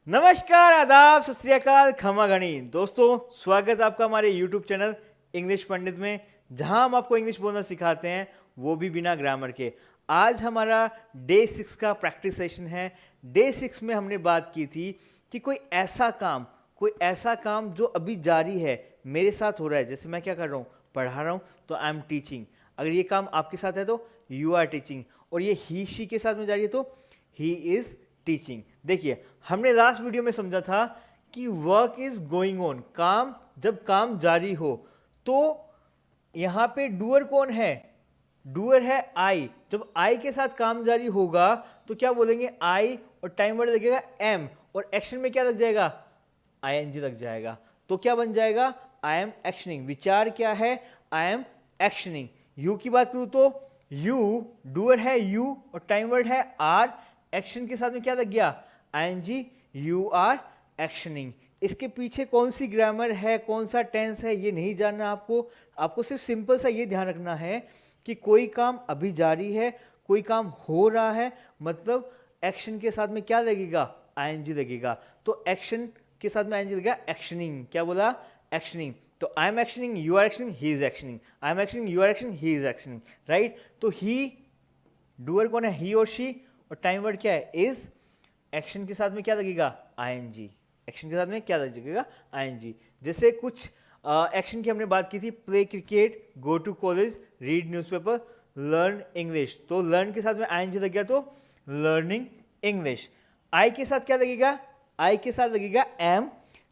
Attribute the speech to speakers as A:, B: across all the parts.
A: नमस्कार, आदाब, सत श्री अकाल, खमा गणी। दोस्तों, स्वागत है आपका हमारे YouTube चैनल इंग्लिश पंडित में, जहां हम आपको इंग्लिश बोलना सिखाते हैं, वो भी बिना ग्रामर के। आज हमारा डे 6 का प्रैक्टिस सेशन है। डे 6 में हमने बात की थी कि कोई ऐसा काम जो अभी जारी है, मेरे साथ हो रहा है। जैसे मैं क्या कर रहा हूँ, पढ़ा रहा हूँ, तो आई एम टीचिंग। अगर ये काम आपके साथ है तो यू आर टीचिंग, और ये ही शी के साथ में जारी है तो ही इज टीचिंग। देखिए, हमने लास्ट वीडियो में समझा था कि वर्क इज गोइंग ऑन, जब काम जारी हो तो यहां पे डूअर कौन है? डूअर है आई। जब आई के साथ काम जारी होगा तो क्या बोलेंगे? आई, और टाइम वर्ड लगेगा एम, और एक्शन में क्या लग जाएगा? आईएनजी लग जाएगा। तो क्या बन जाएगा? I am actioning. विचार क्या है? आई एम एक्शनिंग। यू की बात करूं तो यू, डूअर है यू, और टाइम वर्ड है आर। एक्शन के साथ में क्या लग गया? आईएनजी। You are actioning. इसके पीछे कौन सी ग्रामर है, कौन सा टेंस है, ये नहीं जानना आपको सिर्फ सिंपल सा ये ध्यान रखना है कि कोई काम अभी जारी है, कोई काम हो रहा है, मतलब एक्शन के साथ में क्या लगेगा? आईएनजी लगेगा। तो एक्शन के साथ में आईएनजी लगेगा एक्शनिंग। क्या बोला? एक्शनिंग। तो I am actioning, you are actioning, he is actioning. I am actioning, you are actioning, he is actioning. Right? तो ही, डूअर कौन है? ही और शी, और टाइम वर्ड क्या है? इज। एक्शन के साथ में क्या लगेगा? आईएनजी। एक्शन के साथ में क्या लगेगा? आईएनजी। जैसे कुछ एक्शन की हमने बात की थी, play cricket, go to college, read newspaper, learn English. तो लर्न के साथ में आईएनजी लग गया तो लर्निंग इंग्लिश। आई के साथ क्या लगेगा? आई के साथ लगेगा am.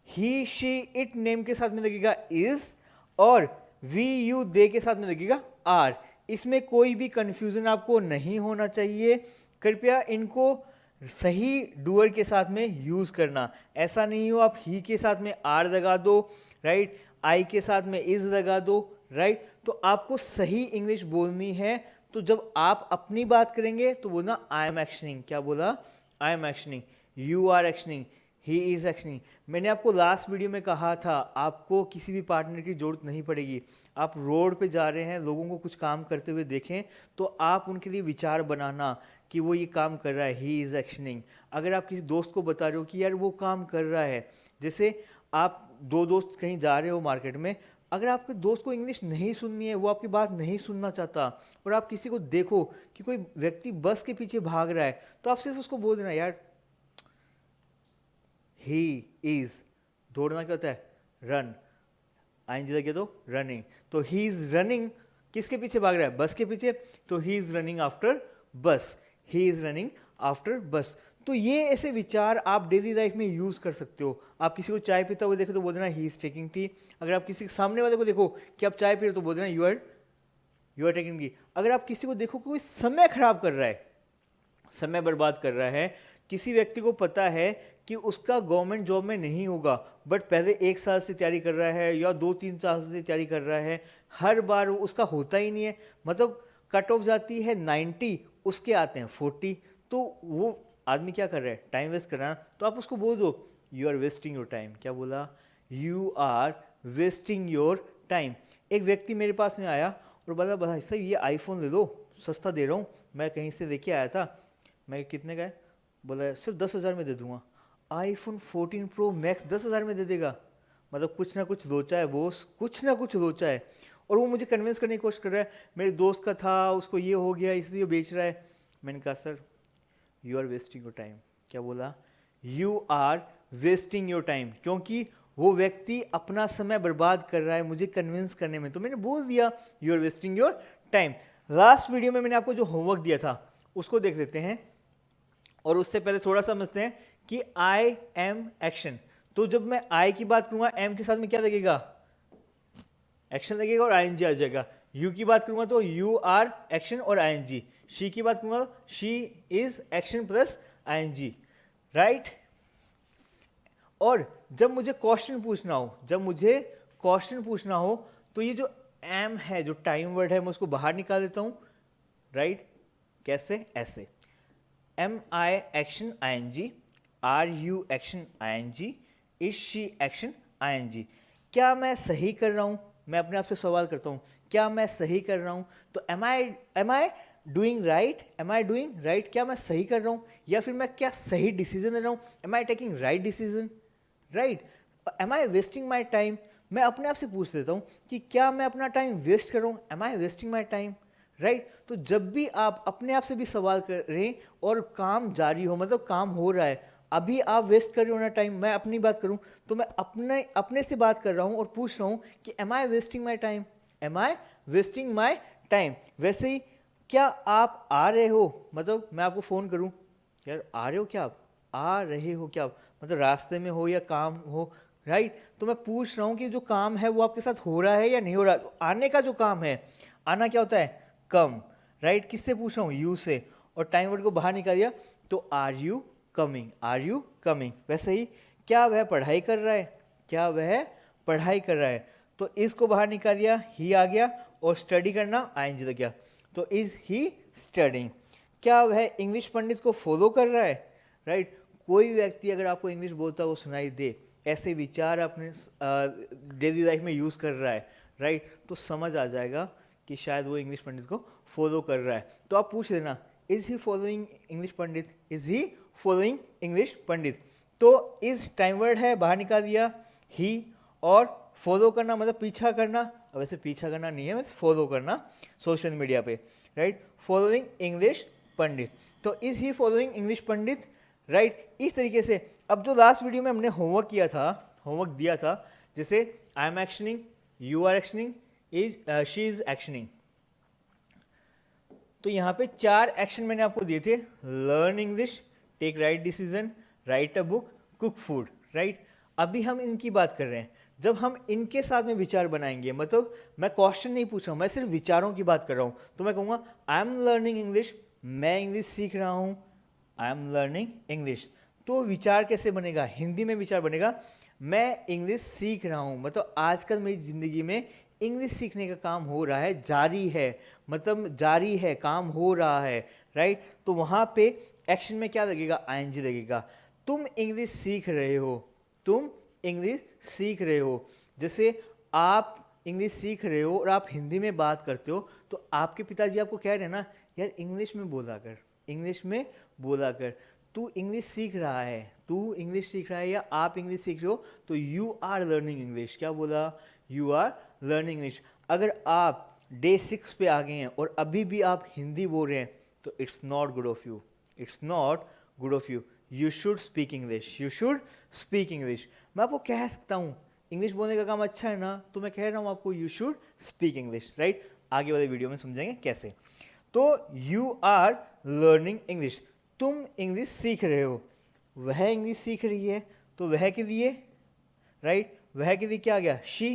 A: He she it name के साथ में लगेगा इज, और वी यू दे के साथ में लगेगा आर। इसमें कोई भी कंफ्यूजन आपको नहीं होना चाहिए। कृपया इनको सही डूअर के साथ में यूज करना। ऐसा नहीं हो आप ही के साथ में आर लगा दो, राइट, आई के साथ में इज लगा दो, राइट। तो आपको सही इंग्लिश बोलनी है। तो जब आप अपनी बात करेंगे तो बोलना आई एम एक्शनिंग। क्या बोला? I am actioning, you are actioning, he is actioning. मैंने आपको लास्ट वीडियो में कहा था, आपको किसी भी पार्टनर की जरूरत नहीं पड़ेगी। आप रोड पे जा रहे हैं, लोगों को कुछ काम करते हुए देखें तो आप उनके लिए विचार बनाना कि वो ये काम कर रहा है, ही इज एक्शनिंग। अगर आप किसी दोस्त को बता रहे हो कि यार वो काम कर रहा है, जैसे आप दो दोस्त कहीं जा रहे हो मार्केट में, अगर आपके दोस्त को इंग्लिश नहीं सुननी है, वो आपकी बात नहीं सुनना चाहता, और आप किसी को देखो कि कोई व्यक्ति बस के पीछे भाग रहा है, तो आप सिर्फ उसको बोल देना, यार ही इज, दौड़ना क्या होता है? रन। आईएनजी लगे तो रनिंग। तो ही इज रनिंग, किसके पीछे भाग रहा है? बस के पीछे। तो ही इज रनिंग आफ्टर बस, ही इज रनिंग आफ्टर बस। तो ये ऐसे विचार आप डेली लाइफ में यूज कर सकते हो। आप किसी को चाय पीता हुआ देखो तो बोल देना ही इज टेकिंग टी। अगर आप किसी सामने वाले को देखो कि आप चाय पी रहे हो तो बोल देना यू आर टेकिंग टी। अगर आप किसी को देखो कोई समय खराब कर रहा है, समय बर्बाद कर रहा है, किसी व्यक्ति को पता है कि उसका गवर्नमेंट जॉब में नहीं होगा, बट पहले 1 साल से तैयारी कर रहा है या 2-3 साल से तैयारी कर रहा है, हर बार उसका होता ही नहीं है, मतलब कट ऑफ जाती है 90, उसके आते हैं 40, तो वो आदमी क्या कर रहा है? टाइम वेस्ट कर रहा है। तो आप उसको बोल दो you are wasting your time. क्या बोला? You are wasting your time. एक व्यक्ति मेरे पास में आया और बोला, भाई सर ये आईफोन ले लो, सस्ता दे रहा हूँ, मैं कहीं से लेके आया था। मैं, कितने का है? बोला सिर्फ 10,000 में दे दूंगा। आईफोन 14 प्रो मैक्स 10,000 में दे देगा? मतलब कुछ ना कुछ लोचा है बॉस, कुछ ना कुछ लोचा है। और वो मुझे कन्विंस करने की कोशिश कर रहा है, मेरे दोस्त का था, उसको ये हो गया इसलिए बेच रहा है। मैंने कहा sir you are wasting your time. क्या बोला? You are wasting your time, क्योंकि वो व्यक्ति अपना समय बर्बाद कर रहा है मुझे कन्विंस करने में। तो मैंने बोल दिया you are wasting your time. Last video में मैंने आपको जो होमवर्क दिया था उसको देख लेते हैं, और उससे पहले थोड़ा समझते हैं कि आई एम एक्शन। तो जब मैं आई की बात करूंगा, एम के साथ में क्या लगेगा? एक्शन लगेगा और आईएनजी आ जाएगा। यू की बात करूंगा तो यू आर एक्शन और आईएनजी। शी की बात करूंगा तो she is action plus ING, right. और जब मुझे क्वेश्चन पूछना हो, तो ये जो एम है, जो टाइम वर्ड है, मैं उसको बाहर निकाल देता हूं, राइट। कैसे? ऐसे, am I action ING, are you action ING, is she action ING. क्या मैं सही कर रहा हूं? मैं अपने आप से सवाल करता हूं, क्या मैं सही कर रहा हूं? तो am I doing right, am I doing right, क्या मैं सही कर रहा हूँ, या फिर मैं क्या सही डिसीजन ले रहा हूँ, am I taking right decision, right, am I wasting my time. मैं अपने आप से पूछ लेता हूँ कि क्या मैं अपना टाइम वेस्ट कर रहा हूँ, am I wasting my time, right. तो जब भी आप अपने आप से भी सवाल करें और काम जारी हो, मतलब काम हो रहा है, अभी आप वेस्ट कर रहे हो ना टाइम, मैं अपनी बात करूं तो मैं अपने अपने से बात कर रहा हूं और पूछ रहा हूं कि am I wasting my time, am I wasting my time. वैसे ही क्या आप आ रहे हो, मतलब मैं आपको फ़ोन करूं, यार आ रहे हो क्या, आप आ रहे हो क्या आप, मतलब रास्ते में हो या काम हो, राइट। तो मैं पूछ रहा हूं कि जो काम है वो आपके साथ हो रहा है या नहीं हो रहा। तो आने का जो काम है, आना क्या होता है, कम, राइट। किससे पूछ रहा हूँ, यू से, और टाइम वर्ड को बाहर निकाल दिया तो are you coming, are you coming. वैसे ही क्या वह पढ़ाई कर रहा है, क्या वह पढ़ाई कर रहा है, तो इसको बाहर निकाल दिया, ही आ गया, और स्टडी करना आईएनजी लग गया, तो इज ही स्टडिंग। क्या वह इंग्लिश पंडित को फॉलो कर रहा है, राइट। कोई व्यक्ति अगर आपको इंग्लिश बोलता हुआ सुनाई दे, ऐसे विचार अपने डेली लाइफ में यूज़ कर रहा है, राइट, तो समझ आ जाएगा कि शायद वो इंग्लिश पंडित को फॉलो कर रहा है। तो आप पूछ लेना, is he following English Pandit, is he following English Pandit. तो इस टाइम वर्ड है, बाहर निकाल दिया ही, और फॉलो करना मतलब पीछा करना, वैसे पीछा करना नहीं है, वैसे फॉलो करना सोशल मीडिया पे, राइट, फॉलोइंग इंग्लिश पंडित। तो is he following English Pandit, right. इस तरीके से अब जो लास्ट वीडियो में हमने होमवर्क किया था, होमवर्क दिया था, जैसे I am actioning, you are actioning, is she is actioning, तो यहाँ पे 4 एक्शन मैंने आपको दिए थे, learn English, take right decision, write a book, cook food, right. अभी हम इनकी बात कर रहे हैं। जब हम इनके साथ में विचार बनाएंगे, मतलब मैं क्वेश्चन नहीं पूछ रहा हूँ, मैं सिर्फ विचारों की बात कर रहा हूँ, तो मैं कहूँगा आई एम लर्निंग इंग्लिश, मैं इंग्लिश सीख रहा हूँ, आई एम लर्निंग इंग्लिश। तो विचार कैसे बनेगा, हिंदी में विचार बनेगा, मैं इंग्लिश सीख रहा हूँ, मतलब आजकल मेरी ज़िंदगी में इंग्लिश सीखने का काम हो रहा है, जारी है, मतलब जारी है, काम हो रहा है, राइट। तो वहाँ पे एक्शन में क्या लगेगा, आईएनजी लगेगा। तुम इंग्लिश सीख रहे हो, तुम इंग्लिश सीख रहे हो। जैसे आप इंग्लिश सीख रहे हो और आप हिंदी में बात करते हो, तो आपके पिताजी आपको कह रहे हैं ना, यार इंग्लिश में बोला कर, इंग्लिश में बोला कर। तू इंग्लिश सीख रहा है, तू इंग्लिश सीख रहा है, या आप इंग्लिश सीख रहे हो, तो यू आर लर्निंग इंग्लिश। क्या बोला, यू आर लर्निंग इंग्लिश। अगर आप डे 6 पे आ गए हैं और अभी भी आप हिंदी बोल रहे हैं, तो it's not good of you, it's not good of you, you should speak English, you should speak English. मैं आपको कह सकता हूँ इंग्लिश बोलने का काम अच्छा है ना, तो मैं कह रहा हूँ आपको you should speak English, right. आगे वाले वीडियो में समझेंगे कैसे। तो यू आर लर्निंग इंग्लिश, तुम इंग्लिश सीख रहे हो, वह इंग्लिश सीख रही है, तो वह के लिए, राइट, वह के लिए क्या आ गया, शी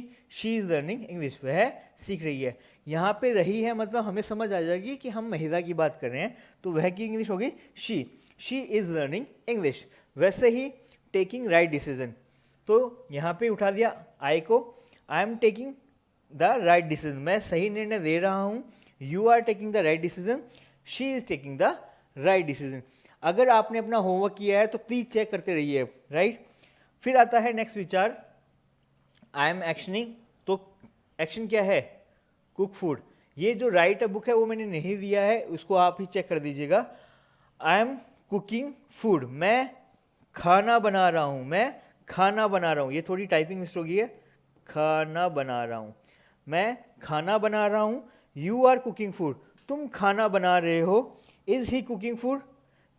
A: इज लर्निंग इंग्लिश, वह सीख रही है। यहाँ पे रही है मतलब हमें समझ आ जाएगी कि हम महिला की बात कर रहे हैं, तो वह की इंग्लिश होगी शी इज लर्निंग इंग्लिश। वैसे ही टेकिंग राइट डिसीजन, तो यहाँ पे उठा दिया आई को, I am taking the right decision, मैं सही निर्णय ले रहा हूँ, you are taking the right decision, she is taking the right decision. अगर आपने अपना होमवर्क किया है तो प्लीज चेक करते रहिए, राइट। फिर आता है नेक्स्ट विचार, आई एम एक्शनिंग, तो एक्शन क्या है, कुक फूड। ये जो राइट अ बुक है वो मैंने नहीं दिया है, उसको आप ही चेक कर दीजिएगा। आई एम कुकिंग फूड, मैं खाना बना रहा हूँ, मैं खाना बना रहा हूँ, ये थोड़ी टाइपिंग मिस्टेक होगी है, खाना बना रहा हूँ, मैं खाना बना रहा हूँ। यू आर कुकिंग फूड, तुम खाना बना रहे हो। इज ही कुकिंग फूड,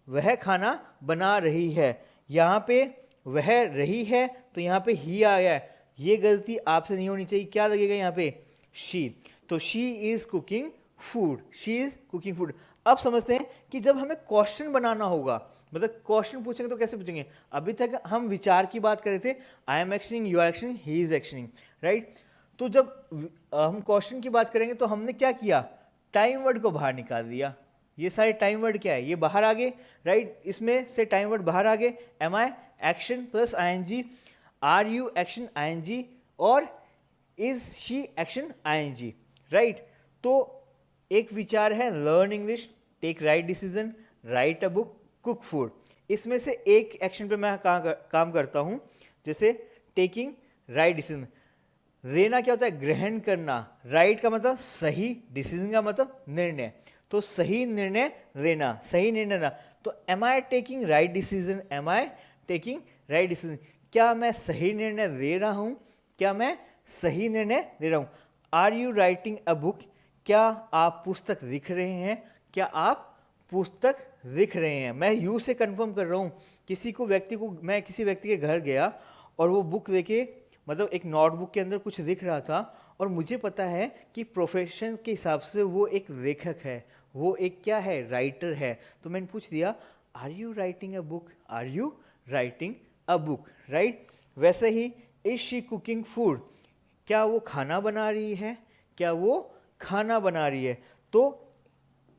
A: वह खाना बना रही है। यहाँ पे वह रही है, तो यहाँ पे ही आ गया है, ये गलती आपसे नहीं होनी चाहिए, क्या लगेगा यहाँ पे, शी। तो she is cooking food, she is cooking food. अब समझते हैं कि जब हमें क्वेश्चन बनाना होगा, मतलब क्वेश्चन पूछेंगे तो कैसे पूछेंगे। अभी तक हम विचार की बात कर रहे थे, I am actioning, you are actioning, he is actioning, right. तो जब हम क्वेश्चन की बात करेंगे तो हमने क्या किया, टाइम वर्ड को बाहर निकाल दिया। ये सारे टाइम वर्ड क्या है, ये बाहर आ गए, राइट। इसमें से टाइम वर्ड बाहर आ गए, am I action plus ING, are you action ING, और is she action ING, right. तो एक विचार है learn English, take right decision, write a book, cook food. इसमें से एक एक्शन पे मैं काम करता हूं, जैसे टेकिंग राइट डिसीजन। लेना क्या होता है, ग्रहण करना, राइट का मतलब सही, डिसीजन का मतलब निर्णय। तो सही निर्णय लेना, सही निर्णय लेना। तो am I taking right decision, am I taking right decision, क्या मैं सही निर्णय ले रहा हूँ, क्या मैं सही निर्णय ले रहा हूँ। Are you writing a book, क्या आप पुस्तक लिख रहे हैं, क्या आप पुस्तक लिख रहे हैं। मैं यू से कंफर्म कर रहा हूँ। मैं किसी व्यक्ति के घर गया और वो बुक लेके, मतलब एक नोटबुक के अंदर कुछ लिख रहा था, और मुझे पता है कि प्रोफेशन के हिसाब से वो एक लेखक है, वो एक क्या है, राइटर है। तो मैंने पूछ दिया, are you writing a book, are you writing a book, right. वैसे ही, इज शी कुकिंग फूड, क्या वो खाना बना रही है, क्या वो खाना बना रही है। तो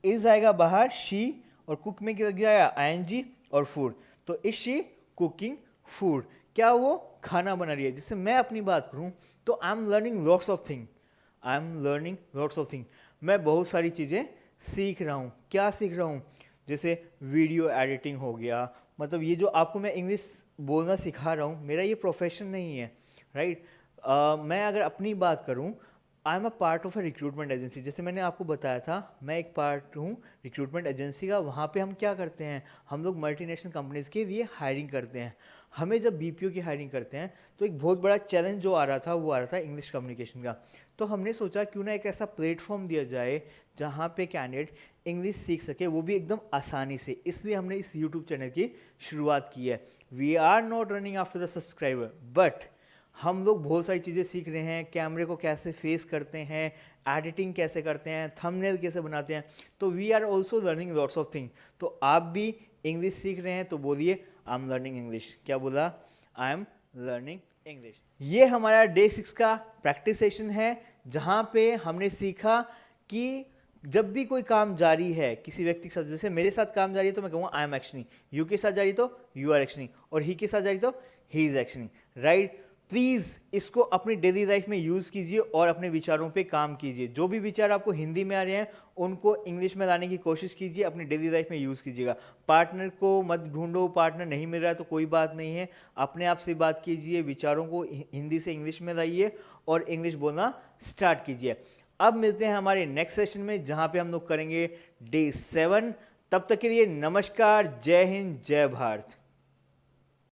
A: इज आएगा बाहर, शी, और कुक में क्या लग जाएगा, आईएनजी और फूड। तो इज शी कुकिंग फूड, क्या वो खाना बना रही है। जैसे मैं अपनी बात करूं तो I am learning lots of thing, I am learning lots of thing, मैं बहुत सारी चीज़ें सीख रहा हूँ। क्या सीख रहा हूँ, जैसे वीडियो एडिटिंग हो गया, मतलब ये जो आपको मैं इंग्लिश बोलना सिखा रहा हूँ, मेरा ये प्रोफेशन नहीं है, राइट। मैं अगर अपनी बात करूँ, I am a part of a recruitment agency. जैसे मैंने आपको बताया था, मैं एक पार्ट हूँ रिक्रूटमेंट एजेंसी का। वहाँ पे हम क्या करते हैं, हम लोग मल्टीनेशनल कंपनीज के लिए हायरिंग करते हैं। हमें जब बीपीओ की हायरिंग करते हैं तो एक बहुत बड़ा चैलेंज जो आ रहा था, वो आ रहा था इंग्लिश कम्युनिकेशन का। तो हमने सोचा क्यों ना एक ऐसा प्लेटफॉर्म दिया जाए जहाँ पे कैंडिडेट इंग्लिश सीख सके, वो भी एकदम आसानी से। इसलिए हमने इस यूट्यूब चैनल की शुरुआत की है। We are not running after the subscriber, but हम लोग बहुत सारी चीज़ें सीख रहे हैं, कैमरे को कैसे फेस करते हैं, एडिटिंग कैसे करते हैं, थंबनेल कैसे बनाते हैं। तो we are also learning lots of thing. तो आप भी इंग्लिश सीख रहे हैं तो बोलिए, आई एम लर्निंग इंग्लिश। क्या बोला, आई एम लर्निंग इंग्लिश। ये हमारा डे 6 का प्रैक्टिस सेशन है, जहाँ पे हमने सीखा कि जब भी कोई काम जारी है किसी व्यक्ति के साथ, जैसे मेरे साथ काम जारी है तो मैं कहूँगा आई एम एक्शनिंग, यू के साथ जारी तो यू आर एक्शनिंग, और ही के साथ जारी तो ही इज एक्शनिंग, राइट। प्लीज़ इसको अपनी डेली लाइफ में यूज़ कीजिए और अपने विचारों पे काम कीजिए। जो भी विचार आपको हिंदी में आ रहे हैं उनको इंग्लिश में लाने की कोशिश कीजिए, अपनी डेली लाइफ में यूज़ कीजिएगा। पार्टनर को मत ढूंढो, पार्टनर नहीं मिल रहा है तो कोई बात नहीं है, अपने आप से बात कीजिए, विचारों को हिंदी से इंग्लिश में लाइए और इंग्लिश बोलना स्टार्ट कीजिए। अब मिलते हैं हमारे नेक्स्ट सेशन में, जहाँ पे हम लोग करेंगे डे 7। तब तक के लिए नमस्कार, जय हिंद, जय भारत।